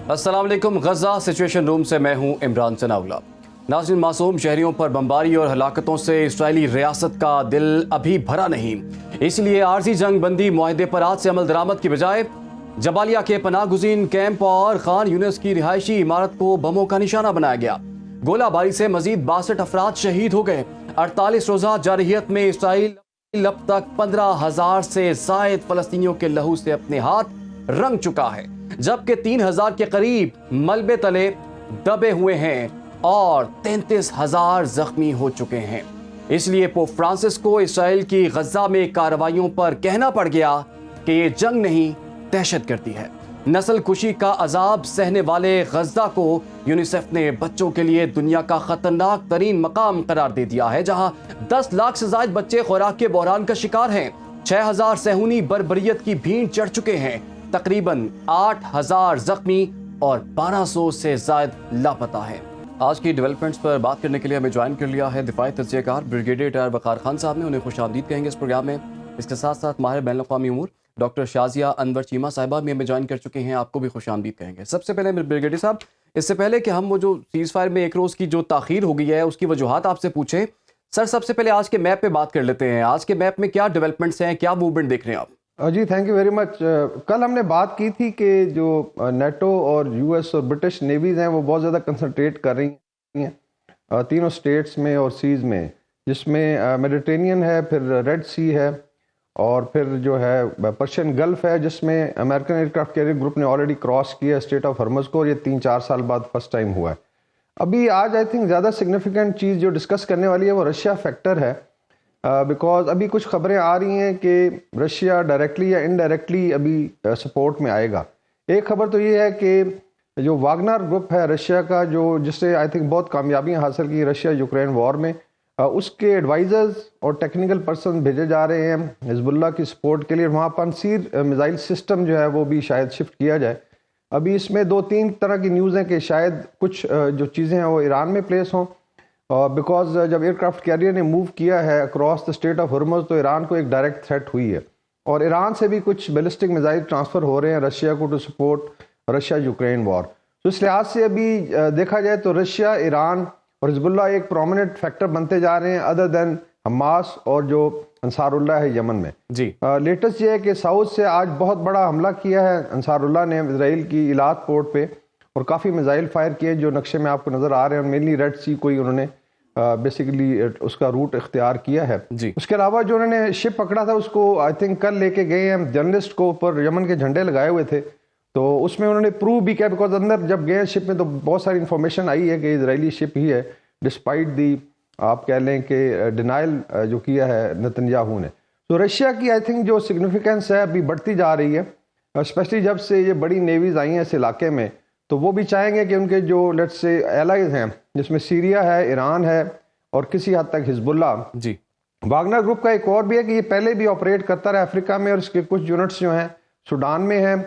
अस्सलाम वालेकुम। गजा situation room से मैं हूं इमरान चनाउला। नाज़रीन, मासूम शहरियों पर बमबारी और हलाकतों से इसराइली रियासत का दिल अभी भरा नहीं, इसलिए आर्जी जंग बंदी मुआहदे पर आज से अमल दरामद की बजाय जबालिया के पनाह गुज़ीन कैंप और खान यूनिस की रिहायशी इमारत को बमों का निशाना बनाया गया। गोलाबारी से मजीद 62 अफराद शहीद हो गए। 48 रोज़ा जारहियत में इसराइल अब तक 15,000 से ज़ायद फलस्तीनियों के लहू से अपने हाथ रंग चुका है, जबकि 3,000 के करीब मलबे तले दबे हुए हैं और 33,000 जख्मी हो चुके हैं। इसलिए पोप फ्रांसिस को इसराइल की गजा में कार्रवाइयों पर कहना पड़ गया कि ये जंग नहीं, दहशतगर्दी है। नस्ल कुशी का अजाब सहने वाले गजा को यूनिसेफ ने बच्चों के लिए दुनिया का खतरनाक तरीन मकाम करार दे दिया है, जहां 10 लाख से ज्यादा बच्चे खुराक के बहरान का शिकार हैं। 6,000 सेहूनी बर्बरियत की भीड़ चढ़ चुके हैं। तकरीबन 8,000 जख्मी और 1,200 से ज्यादा लापता हैं। आज की डेवलपमेंट्स पर बात करने के लिए हमें ज्वाइन कर लिया है दिफाई तज्ज़ियाकार ब्रिगेडियर रिटायर वक़ार खान साहब ने। उन्हें खुशामदीद कहेंगे इस प्रोग्राम में। इसके साथ साथ माहिर बैनुल-अक़वामी उमूर डॉक्टर शाजिया अनवर चीमा साहिबा भी हमें ज्वाइन कर चुके हैं, आपको भी खुशामदीद कहेंगे। सबसे पहले ब्रिगेडियर साहब, इससे पहले कि हम वो जो सीज़ फायर में एक रोज़ की जो ताख़ीर हो गई है उसकी वजूहात आपसे पूछें, सर सबसे पहले आज के मैप पे बात कर लेते हैं। आज के मैप में क्या डेवलपमेंट्स हैं, क्या मूवमेंट देख रहे हैं आप? जी थैंक यू वेरी मच। कल हमने बात की थी कि जो नेटो और यूएस और ब्रिटिश नेवीज़ हैं वो बहुत ज़्यादा कंसंट्रेट कर रही हैं तीनों स्टेट्स में और सीज़ में, जिसमें मेडिटेरेनियन है, फिर रेड सी है और फिर जो है पर्शियन गल्फ है, जिसमें अमेरिकन एयरक्राफ्ट कैरियर ग्रुप ने ऑलरेडी क्रॉस किया स्टेट ऑफ हॉर्मज़ को, और ये 3-4 साल बाद फर्स्ट टाइम हुआ है। अभी आज आई थिंक ज़्यादा सिग्निफिकेंट चीज़ जो डिस्कस करने वाली है वो रशिया फैक्टर है, बिकॉज अभी कुछ खबरें आ रही हैं कि रशिया डायरेक्टली या इनडायरेक्टली अभी सपोर्ट में आएगा। एक खबर तो ये है कि जो वागनर ग्रुप है रशिया का, जो जिससे आई थिंक बहुत कामयाबियां हासिल की रशिया यूक्रेन वॉर में, उसके एडवाइज़र्स और टेक्निकल पर्सन भेजे जा रहे हैं हिजबुल्लाह की सपोर्ट के लिए। वहाँ पनसीर मिसाइल सिस्टम जो है वो भी शायद शिफ्ट किया जाए। अभी इसमें 2-3 तरह की न्यूज़ हैं कि शायद कुछ जो चीज़ें हैं वो ईरान में प्लेस हों, बिकॉज जब एयरक्राफ्ट कैरियर ने मूव किया है अक्रॉस द स्टेट ऑफ हॉर्मज़ तो ईरान को एक डायरेक्ट थ्रेट हुई है, और ईरान से भी कुछ बैलिस्टिक मिसाइल ट्रांसफ़र हो रहे हैं रशिया को to support Russia Ukraine war. तो इस लिहाज से अभी देखा जाए तो रशिया, ईरान और हिजबुल्लाह एक प्रोमिनेंट फैक्टर बनते जा रहे हैं, अदर देन हमास और जो अंसारुल्लाह है यमन में। जी लेटेस्ट ये है कि साउथ से आज बहुत बड़ा हमला किया है अंसारुल्लाह ने इसराइल की इलाद पोर्ट पे, और काफ़ी मिसाइल फायर किए जो नक्शे में आपको नज़र आ रहे हैं। मेनली रेड सी को ही उन्होंने बेसिकली उसका रूट इख्तियार किया है। जी। उसके अलावा जो उन्होंने शिप पकड़ा था उसको आई थिंक कल लेके गए हैं जर्नलिस्ट को, ऊपर यमन के झंडे लगाए हुए थे, तो उसमें उन्होंने प्रूव भी किया, बिकॉज अंदर जब गए शिप में तो बहुत सारी इंफॉर्मेशन आई है कि इजरायली शिप ही है, डिस्पाइट दी आप कह लें कि डिनाइल जो किया है नेतन्याहू ने। तो रशिया की आई थिंक जो सिग्निफिकेंस है अभी बढ़ती जा रही है, स्पेशली जब से ये बड़ी नेवीज आई हैं इस इलाके में, तो वो भी चाहेंगे कि उनके जो लेट्स से एलाइज हैं, जिसमें सीरिया है, ईरान है और किसी हद तक हिजबुल्लाह। जी। वागनर ग्रुप का एक और भी है कि ये पहले भी ऑपरेट करता रहा अफ्रीका में, और इसके कुछ यूनिट्स जो हैं सूडान में हैं,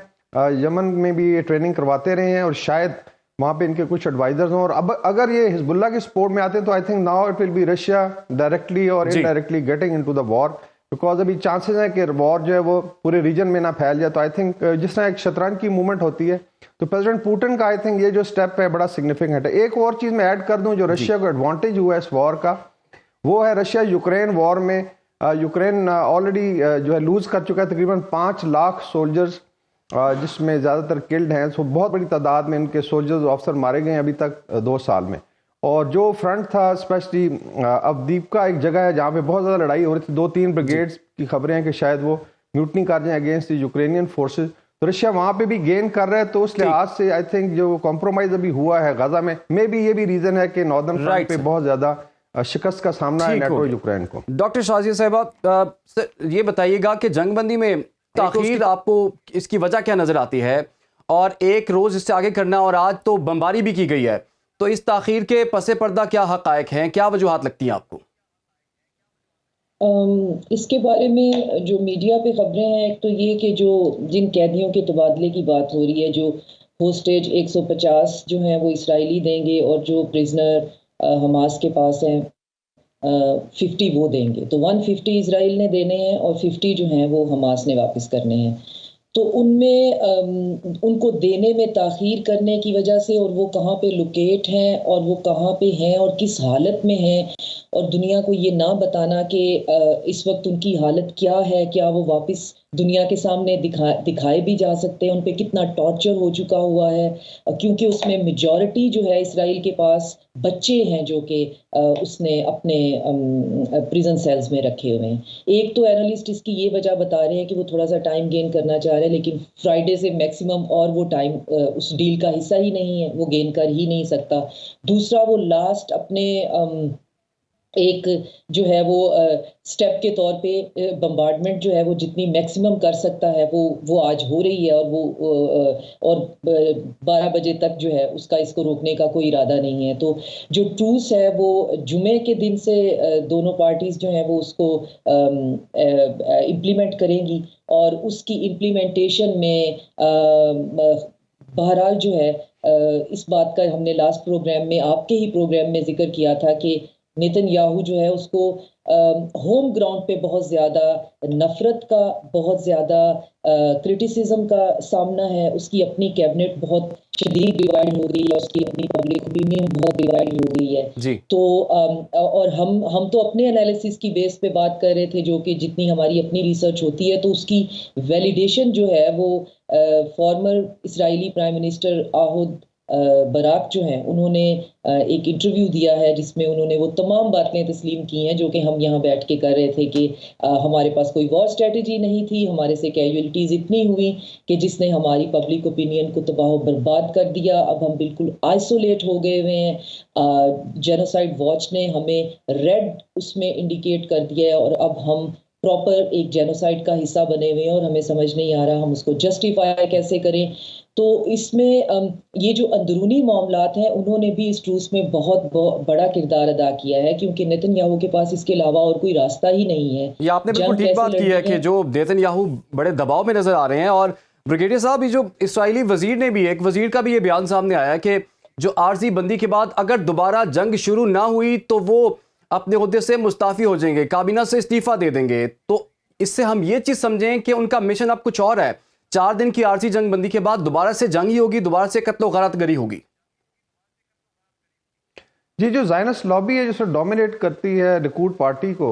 यमन में भी ये ट्रेनिंग करवाते रहे हैं, और शायद वहाँ पे इनके कुछ एडवाइजर्स हों। और अब अगर ये हिजबुल्लाह की सपोर्ट में आते हैं तो I think now it will be Russia directly और indirectly getting into the war, because अभी चांसेस हैं कि वॉर जो है वो पूरे रीजन में ना फैल जाए। तो आई थिंक जिस तरह एक शतरंज की मूवमेंट होती है, तो प्रेसिडेंट पुतिन का आई थिंक ये जो स्टेप है बड़ा सिग्निफिकेंट है। एक और चीज़ मैं ऐड कर दूं जो रशिया को एडवांटेज हुआ है इस वॉर का, वो है रशिया यूक्रेन वॉर में यूक्रेन ऑलरेडी जो है लूज कर चुका है तकरीबन 5 लाख सोल्जर्स, जिसमें ज़्यादातर किल्ड हैं। सो बहुत बड़ी तादाद में इनके सोल्जर्स ऑफिसर मारे गए अभी तक 2 साल में। और जो फ्रंट था स्पेशली अवदीपका एक जगह है जहाँ पे बहुत ज़्यादा लड़ाई हो रही थी, 2-3 ब्रिगेड्स की खबरें हैं कि शायद वो म्यूटनी कर जाएं अगेंस्ट द यूक्रेनियन फोर्सेज। तो रशिया वहाँ पे भी गेन कर रहा है, तो उस लिहाज से आई थिंक जो कॉम्प्रोमाइज़ अभी हुआ है गाजा में, मे बी ये भी रीज़न है कि नॉर्दर्न फ्रंट पे बहुत ज़्यादा शिकस्त का सामना है नेटो यूक्रेन को। डॉक्टर शाजिया साहिबा, ये बताइएगा कि जंगबंदी में ताखीर आपको इसकी वजह क्या नजर आती है, और एक रोज इससे आगे करना, और आज तो बमबारी भी की गई है, तो इस ताखीर के पसे पर्दा क्या हकायक हैं, क्या वजूहात लगती हैं आपको? इसके बारे में जो मीडिया पे खबरें हैं, एक तो ये कि जो जिन कैदियों के तबादले की बात हो रही है, जो होस्टेज 150 जो हैं वो इसराइली देंगे, और जो प्रिजनर हमास के पास हैं 50 वो देंगे। तो 150 इसराइल ने देने हैं और 50 जो हैं वो हमास ने वापस करने हैं। तो उनमें उनको देने में ताख़ीर करने की वजह से, और वो कहाँ पे लोकेट हैं और वो कहाँ पे हैं और किस हालत में हैं, और दुनिया को ये ना बताना कि इस वक्त उनकी हालत क्या है, क्या वो वापस दुनिया के सामने दिखाए भी जा सकते हैं, उन पे कितना टॉर्चर हो चुका हुआ है, क्योंकि उसमें मेजॉरिटी जो है इसराइल के पास बच्चे हैं जो कि उसने अपने प्रिजन सेल्स में रखे हुए हैं। एक तो एनालिस्ट इसकी ये वजह बता रहे हैं कि वो थोड़ा सा टाइम गेन करना चाह रहे हैं, लेकिन फ्राइडे से मैक्सिमम और वो टाइम उस डील का हिस्सा ही नहीं है, वो गेन कर ही नहीं सकता। दूसरा, वो लास्ट अपने एक जो है वो स्टेप के तौर पे बम्बार्डमेंट जो है वो जितनी मैक्सिमम कर सकता है वो आज हो रही है, और वो और 12 बजे तक जो है उसका इसको रोकने का कोई इरादा नहीं है। तो जो ट्रूस है वो जुमे के दिन से दोनों पार्टीज जो हैं वो उसको इम्प्लीमेंट करेंगी, और उसकी इम्प्लीमेंटेशन में बहरहाल जो है इस बात का हमने लास्ट प्रोग्राम में, आपके ही प्रोग्राम में जिक्र किया था कि नेतन्याहू जो है उसको होम ग्राउंड पे बहुत ज़्यादा नफ़रत का, बहुत ज़्यादा क्रिटिसिज्म का सामना है। उसकी अपनी कैबिनेट बहुत शदीद डिवाइड हो गई है, उसकी अपनी पब्लिक ओपिनियन बहुत डिवाइड हो गई है। जी। तो और हम तो अपने एनालिसिस की बेस पे बात कर रहे थे, जो कि जितनी हमारी अपनी रिसर्च होती है, तो उसकी वैलिडेशन जो है वो former Israeli prime minister Ehud Barak जो हैं उन्होंने एक इंटरव्यू दिया है, जिसमें उन्होंने वो तमाम बातें तस्लीम की हैं जो कि हम यहाँ बैठ के कर रहे थे कि हमारे पास कोई वॉर स्ट्रेटजी नहीं थी, हमारे से कैजुअलिटीज़ इतनी हुई कि जिसने हमारी पब्लिक ओपिनियन को तबाह बर्बाद कर दिया। अब हम बिल्कुल आइसोलेट हो गए हुए हैं। जेनोसाइड वॉच ने हमें रेड उसमें इंडिकेट कर दिया है, और अब हम प्रॉपर एक जेनोसाइड का हिस्सा बने हुए हैं, और हमें समझ नहीं आ रहा हम उसको जस्टिफाई कैसे करें। तो इसमें ये जो अंदरूनी मामलात हैं उन्होंने भी इस ट्रूस में बहुत बड़ा किरदार अदा किया है, क्योंकि नेतन्याहू के पास इसके अलावा और कोई रास्ता ही नहीं है। ये आपने बिल्कुल ठीक बात की है कि जो नेतन्याहू बड़े दबाव में नजर आ रहे हैं। और ब्रिगेडियर साहब, ये जो इस्राएली वजीर ने भी, एक वजीर का भी ये बयान सामने आया कि जो आरजी बंदी के बाद अगर दोबारा जंग शुरू ना हुई तो वो अपने ओहदे से मुस्ताफी हो जाएंगे, काबीना से इस्तीफा दे देंगे। तो इससे हम ये चीज समझें कि उनका मिशन अब कुछ और है। 4 दिन की आरजी जंग बंदी के बाद दोबारा से जंग ही होगी, दोबारा से कत्लो गारत गरी होगी। जी, जो ज़ायनिस्ट लॉबी है जिसमें डोमिनेट करती है लिकुड पार्टी को,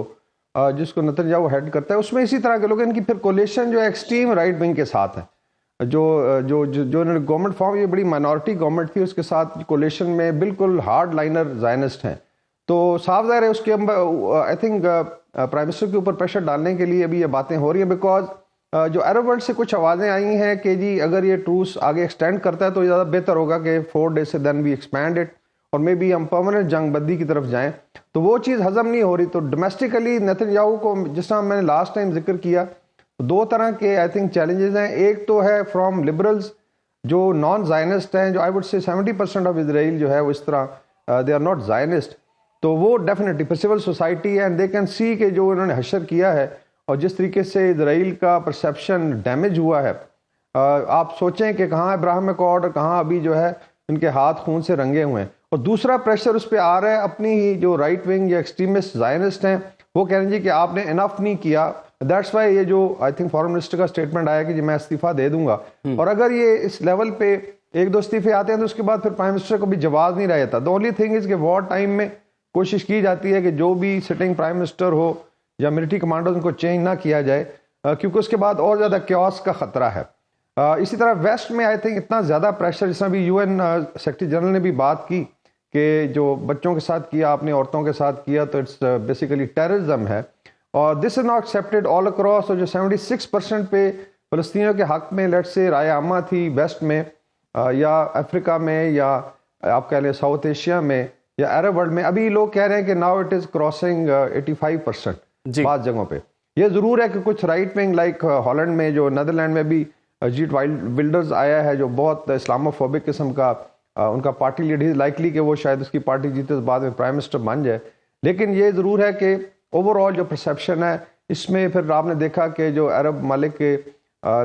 जिसको नेतन्याहू हेड करता है, उसमें इसी तरह के लोग, इनकी फिर कोलिशन जो है एक्सट्रीम राइट विंग के साथ है। जो जो जो जो इन्होंने गवर्नमेंट फॉर्म, ये बड़ी माइनॉरिटी गवर्नमेंट थी, उसके साथ कोलिशन में बिल्कुल हार्ड लाइनर ज़ायनिस्ट हैं। तो साफ ज़ाहिर है उसके आई थिंक प्राइम मिनिस्टर के ऊपर प्रेशर डालने के लिए अभी ये बातें हो रही हैं, बिकॉज जो अरब वर्ल्ड से कुछ आवाज़ें आई हैं कि जी अगर ये ट्रूस आगे एक्सटेंड करता है तो ज़्यादा बेहतर होगा कि 4 डेज से देन वी एक्सपैंड इट और मे बी हम परमानेंट जंग बंदी की तरफ जाएं। तो वो चीज़ हजम नहीं हो रही। तो डोमेस्टिकली नेतन्याहू को, जिस तरह मैंने लास्ट टाइम जिक्र किया, 2 तरह के आई थिंक चैलेंजेस हैं। एक तो है फ्रॉम लिबरल्स जो नॉन ज़ायनिस्ट हैं, जो I would say 70% of Israel जो है वो इस तरह दे आर नॉट ज़ायनिस्ट। तो वो डेफिनेटली फिर सिविल सोसाइटी है एंड दे कैन सी कि जो इन्होंने हशर किया है और जिस तरीके से इजराइल का परसेप्शन डैमेज हुआ है, आप सोचें कि कहाँ इब्राहिम अकॉर्ड और कहाँ अभी जो है इनके हाथ खून से रंगे हुए हैं। और दूसरा प्रेशर उस पर आ रहा है, अपनी ही जो राइट विंग या एक्सट्रीमिस्ट ज़ायनिस्ट हैं वो कह रहे हैं कि आपने इनफ नहीं किया। दैट्स वाई ये जो आई थिंक फॉरेन मिनिस्टर का स्टेटमेंट आया कि जी मैं इस्तीफा दे दूंगा। और अगर ये इस लेवल पे 1-2 इस्तीफे आते हैं तो उसके बाद फिर प्राइम मिनिस्टर को भी जवाब नहीं रह जाता। द ओनली थिंग इज कि वॉर टाइम में कोशिश की जाती है कि जो भी सिटिंग प्राइम मिनिस्टर हो या मिलिट्री कमांडर उनको चेंज ना किया जाए, क्योंकि उसके बाद और ज़्यादा क्योस का ख़तरा है। इसी तरह वेस्ट में आई थिंक इतना ज़्यादा प्रेशर, जिस तरह भी UN सेक्रेटरी जनरल ने भी बात की कि जो बच्चों के साथ किया आपने, औरतों के साथ किया, तो इट्स बेसिकली टेररिज्म है और this is not accepted all across. और जो 76% पे फ़लस्तीनियों के हक़ में लेट्स से राय आमा थी वेस्ट में या अफ्रीका में या आप कह लें साउथ एशिया में या अरब वर्ल्ड में, अभी लोग कह रहे हैं कि नाउ इट इज़ क्रॉसिंग 85% बात जगहों पे। ये ज़रूर है कि कुछ राइट विंग लाइक हॉलैंड में, जो नीदरलैंड में भी जीट विल्डर्स आया है जो बहुत इस्लामोफोबिक किस्म का उनका पार्टी लीडर है, लाइकली कि वो शायद उसकी पार्टी जीते तो बाद में प्राइम मिनिस्टर बन जाए। लेकिन ये ज़रूर है कि ओवरऑल जो परसेप्शन है इसमें फिर आपने देखा कि जो अरब मालिक के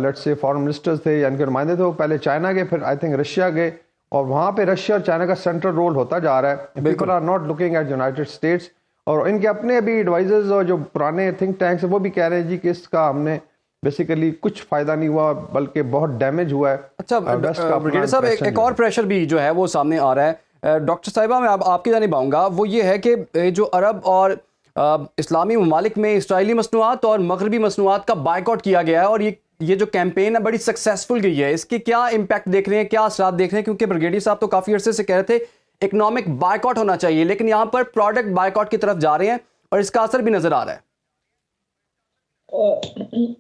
लेट्स से फॉरेन मिनिस्टर्स थे या इनके नुमाइंदे थे वो पहले चाइना गए, फिर आई थिंक रशिया गए और वहाँ पे रशिया और चाइना का सेंट्रल रोल होता जा रहा है। People are not looking at United States और इनके अपने भी एडवाइजर्स और जो पुराने थिंक टैंक्स हैं वो भी कह रहे हैं जी कि इसका हमने बेसिकली कुछ फ़ायदा नहीं हुआ, बल्कि बहुत डैमेज हुआ है। अच्छा वेस्ट का अपना ब्रिगेडियर साहब, impression एक जो और है। प्रेशर भी जो है वो सामने आ रहा है। डॉक्टर साहिबा, मैं आपकी जानिब आऊँगा। वो ये है कि जो अरब और इस्लामी ममालिक में इसराइली मसनूआत और मगरबी मसनूआत का बायकॉट किया गया है, और ये जो कैंपेन है बड़ी सक्सेसफुल गई है। इसके क्या इम्पैक्ट देख रहे हैं, क्या असरात देख रहे हैं? क्योंकि ब्रिगेडियर साहब तो काफ़ी अरसे से कह रहे थे इकोनॉमिक बायकॉट होना चाहिए, लेकिन यहाँ पर प्रोडक्ट बायकॉट की तरफ जा रहे हैं और इसका असर भी नज़र आ रहा है। और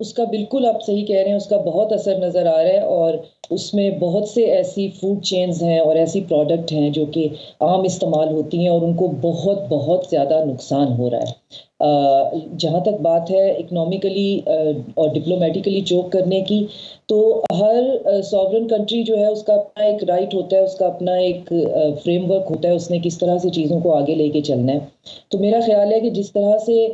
उसका बिल्कुल आप सही कह रहे हैं, उसका बहुत असर नज़र आ रहा है। और उसमें बहुत से ऐसी फूड चेन्स हैं और ऐसी प्रोडक्ट हैं जो कि आम इस्तेमाल होती हैं और उनको बहुत बहुत ज़्यादा नुकसान हो रहा है। जहाँ तक बात है इकोनॉमिकली और डिप्लोमेटिकली चोक करने की, तो हर सॉवरन कंट्री जो है उसका अपना एक राइट होता है, उसका अपना एक फ्रेमवर्क होता है, उसने किस तरह से चीज़ों को आगे लेके चलना है। तो मेरा ख्याल है कि जिस तरह से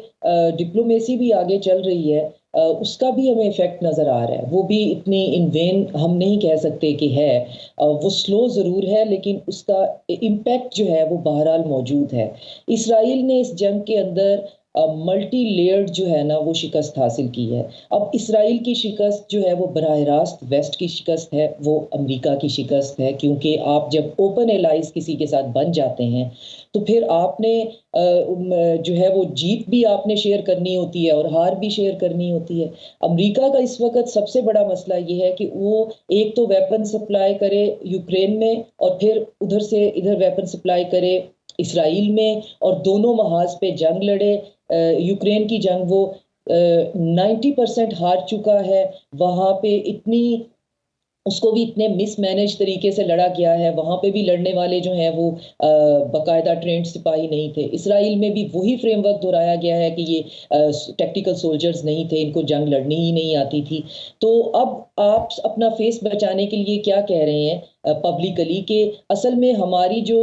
डिप्लोमेसी भी आगे चल रही है, उसका भी हमें इफेक्ट नज़र आ रहा है। वो भी इतनी इन वेन हम नहीं कह सकते कि है, वो स्लो ज़रूर है, लेकिन उसका इम्पैक्ट जो है वो बहरहाल मौजूद है। इसराइल ने इस जंग के अंदर मल्टी लेयर्ड जो है ना वो शिकस्त हासिल की है। अब इसराइल की शिकस्त जो है वो बराह रास्त वेस्ट की शिकस्त है, वो अमेरिका की शिकस्त है, क्योंकि आप जब ओपन एलाइज किसी के साथ बन जाते हैं तो फिर आपने जो है वो जीत भी आपने शेयर करनी होती है और हार भी शेयर करनी होती है। अमेरिका का इस वक्त सबसे बड़ा मसला ये है कि वो एक तो वेपन सप्लाई करे यूक्रेन में और फिर उधर से इधर वेपन सप्लाई करे इसराइल में, और दोनों महाज पे जंग लड़े। यूक्रेन की जंग वो 90% हार चुका है। वहाँ पे इतनी उसको भी इतने मिसमैनेज तरीके से लड़ा गया है। वहाँ पे भी लड़ने वाले जो हैं वो बाकायदा ट्रेंड सिपाही नहीं थे। इसराइल में भी वही फ्रेमवर्क दोहराया गया है कि ये टैक्टिकल सोल्जर्स नहीं थे, इनको जंग लड़नी ही नहीं आती थी। तो अब आप अपना फेस बचाने के लिए क्या कह रहे हैं पब्लिकली कि असल में हमारी जो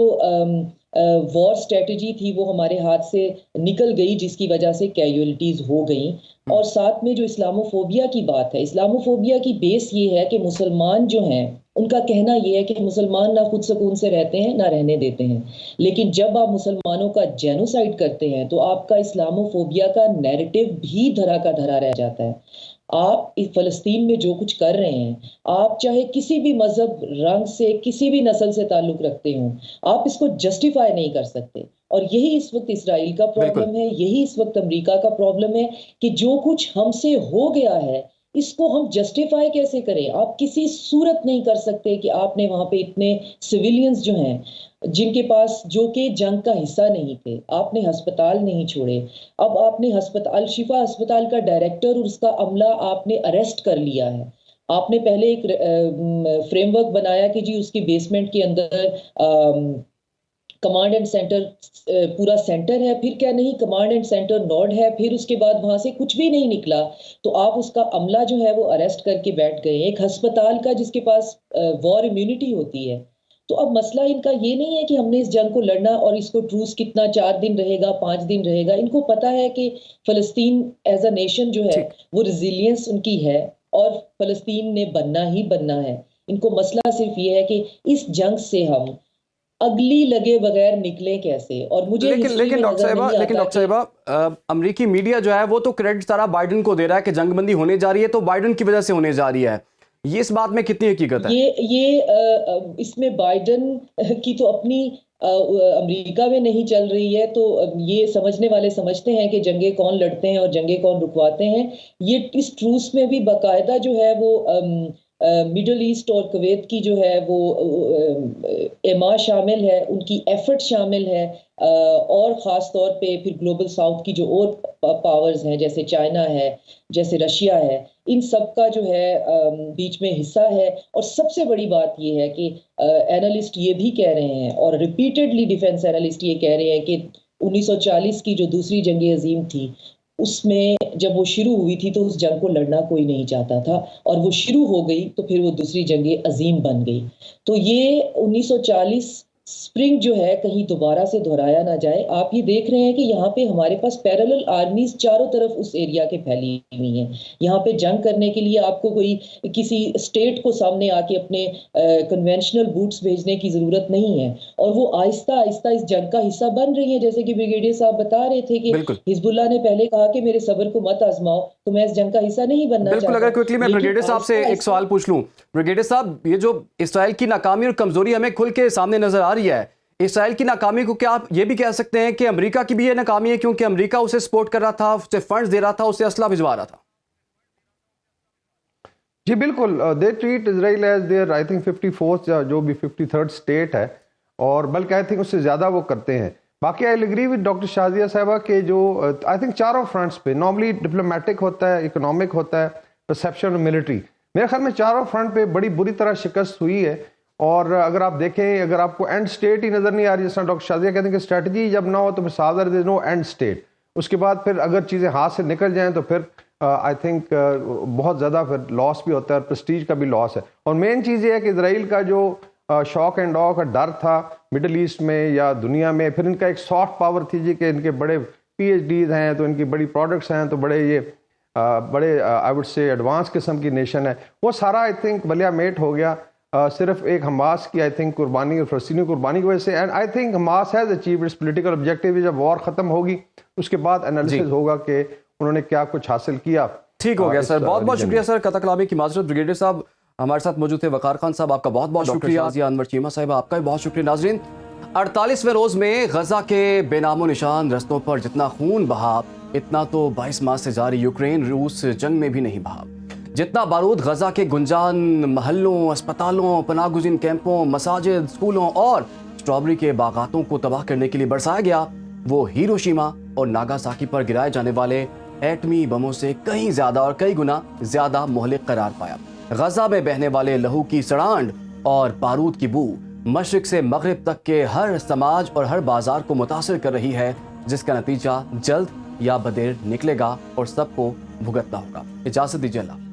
वॉर स्ट्रेटजी थी वो हमारे हाथ से निकल गई, जिसकी वजह से कैजुअलिटीज हो गई। और साथ में जो इस्लामोफोबिया की बात है, इस्लामोफोबिया की बेस ये है कि मुसलमान जो हैं उनका कहना ये है कि मुसलमान ना खुद सुकून से रहते हैं ना रहने देते हैं। लेकिन जब आप मुसलमानों का जेनोसाइड करते हैं तो आपका इस्लामोफोबिया का नैरेटिव भी धरा का धरा रह जाता है। आप इस फ़लस्तीन में जो कुछ कर रहे हैं, आप चाहे किसी भी मजहब, रंग से, किसी भी नस्ल से ताल्लुक रखते हो, आप इसको जस्टिफाई नहीं कर सकते। और यही इस वक्त इसराइल का प्रॉब्लम है, यही इस वक्त अमेरिका का प्रॉब्लम है कि जो कुछ हमसे हो गया है इसको हम जस्टिफाई कैसे करें। आप किसी सूरत नहीं कर सकते कि आपने वहां पे इतने सिविलियंस जो हैं जिनके पास, जो कि जंग का हिस्सा नहीं थे, आपने अस्पताल नहीं छोड़े। अब आपने अस्पताल, शिफा अस्पताल का डायरेक्टर और उसका अमला आपने अरेस्ट कर लिया है। आपने पहले एक फ्रेमवर्क बनाया कि जी उसकी बेसमेंट के अंदर कमांड एंड सेंटर पूरा सेंटर है, फिर क्या नहीं कमांड एंड सेंटर नोड है, फिर उसके बाद वहां से कुछ भी नहीं निकला तो आप उसका अमला जो है वो अरेस्ट करके बैठ गए। एक अस्पताल का जिसके पास वॉर इम्यूनिटी होती है। तो अब मसला इनका ये नहीं है कि हमने इस जंग को लड़ना और इसको ट्रूस कितना 4 दिन रहेगा 5 दिन रहेगा। इनको पता है कि फ़लस्तीन एज अ नेशन जो है वो रिजिलियंस उनकी है और फ़लस्तीन ने बनना ही बनना है। इनको मसला सिर्फ ये है कि इस जंग से हम अगली लगे बगैर निकले कैसे। और मुझे लेकिन डॉक्टर साहिबा, अमेरिकी मीडिया जो है वो तो क्रेडिट सारा बाइडेन को दे रहा है कि जंगबंदी होने जा रही है तो बाइडेन की वजह से होने जा रही है। ये इस बात में कितनी हकीकत है? इसमें बाइडेन की तो अपनी अमेरिका में नहीं चल रही है। तो ये समझने वाले समझते हैं कि जंगे कौन लड़ते हैं और जंगे कौन रुकवाते हैं। ये इस ट्रूस में भी बाकायदा जो है वो मिडल ईस्ट और कुवैत की जो है वो एमा शामिल है, उनकी एफर्ट शामिल है। और ख़ास तौर पे फिर ग्लोबल साउथ की जो और पावर्स हैं जैसे चाइना है, जैसे रशिया है, इन सब का जो है बीच में हिस्सा है। और सबसे बड़ी बात ये है कि एनालिस्ट ये भी कह रहे हैं और रिपीटेडली डिफेंस एनालिस्ट ये कह रहे हैं कि 1940 की जो दूसरी जंग अजीम थी उसमें जब वो शुरू हुई थी तो उस जंग को लड़ना कोई नहीं चाहता था, और वो शुरू हो गई तो फिर वो दूसरी जंग अजीम बन गई। तो ये 1940 स्प्रिंग जो है कहीं दोबारा से दोहराया ना जाए। आप ये देख रहे हैं कि यहाँ पे हमारे पास पैरेलल आर्मीज चारों तरफ उस एरिया के फैली हुई हैं। यहाँ पे जंग करने के लिए आपको कोई किसी स्टेट को सामने आके अपने कन्वेंशनल बूट्स भेजने की ज़रूरत नहीं है, और वो आहिस्ता आहिस्ता इस जंग का हिस्सा बन रही है। जैसे कि ब्रिगेडियर साहब बता रहे थे कि बिल्कुल हिजबुल्लाह ने पहले कहा कि मेरे सब्र को मत आजमाओ, तो मैं इस जंग का हिस्सा नहीं बनना बिल्कुल। चाहता। अगर क्विकली मैं लेकिन ब्रिगेडियर साहब से आहिस्ता एक सवाल पूछ लूं, ब्रिगेडियर साहब, ये जो इसराइल की नाकामी और कमजोरी हमें खुल के सामने नजर आ रही है, इसराइल की नाकामी को क्या आप ये भी कह सकते हैं कि अमेरिका की भी ये नाकामी है, क्योंकि अमेरिका उसे सपोर्ट कर रहा था, उसे फंड्स दे रहा था, उसे असला भिजवा रहा था? जी बिल्कुल, they treat Israel as their I think 54th या जो भी 53rd स्टेट है, और बल्कि आई थिंक उससे ज़्यादा वो करते हैं। बाकी I agree with doctor Shazia Sahiba के जो आई थिंक चारों फ्रंट्स पे नॉर्मली डिप्लोमेटिक होता है, इकोनॉमिक होता है, परसेप्शन और मिलिट्री, मेरे ख्याल में चारों फ्रंट पे बड़ी बुरी तरह शिकस्त हुई है। और अगर आप देखें, अगर आपको एंड स्टेट ही नज़र नहीं आ रही, जिस तरह डॉक्टर शाजिया कहते हैं कि स्ट्रेटजी जब ना हो तो फिर साफ इज नो एंड स्टेट, उसके बाद फिर अगर चीज़ें हाथ से निकल जाएं तो फिर आई थिंक बहुत ज़्यादा फिर लॉस भी होता है और प्रेस्टीज का भी लॉस है। और मेन चीज़ ये है कि इसराइल का जो शॉक एंड ऑ का डर था मिडल ईस्ट में या दुनिया में, फिर इनका एक सॉफ्ट पावर थी जी कि इनके बड़े PhDs हैं, तो इनकी बड़ी प्रोडक्ट्स हैं, तो बड़े ये बड़े आई वुड से एडवांस किस्म की नेशन है, वो सारा आई थिंक बलिया मेट हो गया सिर्फ एक हमास की आई थिंक कुर्बानी और फलस्तीनी कुर्बानी की वजह से। And I think Hamas has achieved it's political objective. जब वॉर ख़त्म होगी उसके बाद एनालिसिस होगा कि उन्होंने क्या कुछ हासिल किया। ठीक हो गया सर, बहुत बहुत शुक्रिया सर। कथा कलामी की माजरत। ब्रिगेडियर साहब हमारे साथ मौजूद थे, वकार खान साहब आपका बहुत बहुत शुक्रिया, अनवर चीमा साहब आपका भी बहुत शुक्रिया। नाजरीन, 48वें रोज में गजा के बेनामो निशान रस्तों पर जितना खून बहा, इतना तो 22 माह से जारी यूक्रेन रूस जंग में भी नहीं बहा। जितना बारूद गजा के गुंजान महलों, अस्पतालों, पनाहगुज़ीन कैंपों, मसाजिद, स्कूलों और स्ट्रॉबेरी के बागातों को तबाह करने के लिए बरसाया गया, वो हिरोशिमा और नागासाकी पर गिराए जाने वाले एटमी बमों से कहीं ज्यादा और कई गुना ज्यादा मोहलिक करार पाया। गजा में बहने वाले लहू की सड़ांड और बारूद की बू मशरिक से मगरिब तक के हर समाज और हर बाजार को मुतासिर कर रही है, जिसका नतीजा जल्द या बदेर निकलेगा और सबको भुगतना होगा। इजाजत दीजिए, अल्लाह।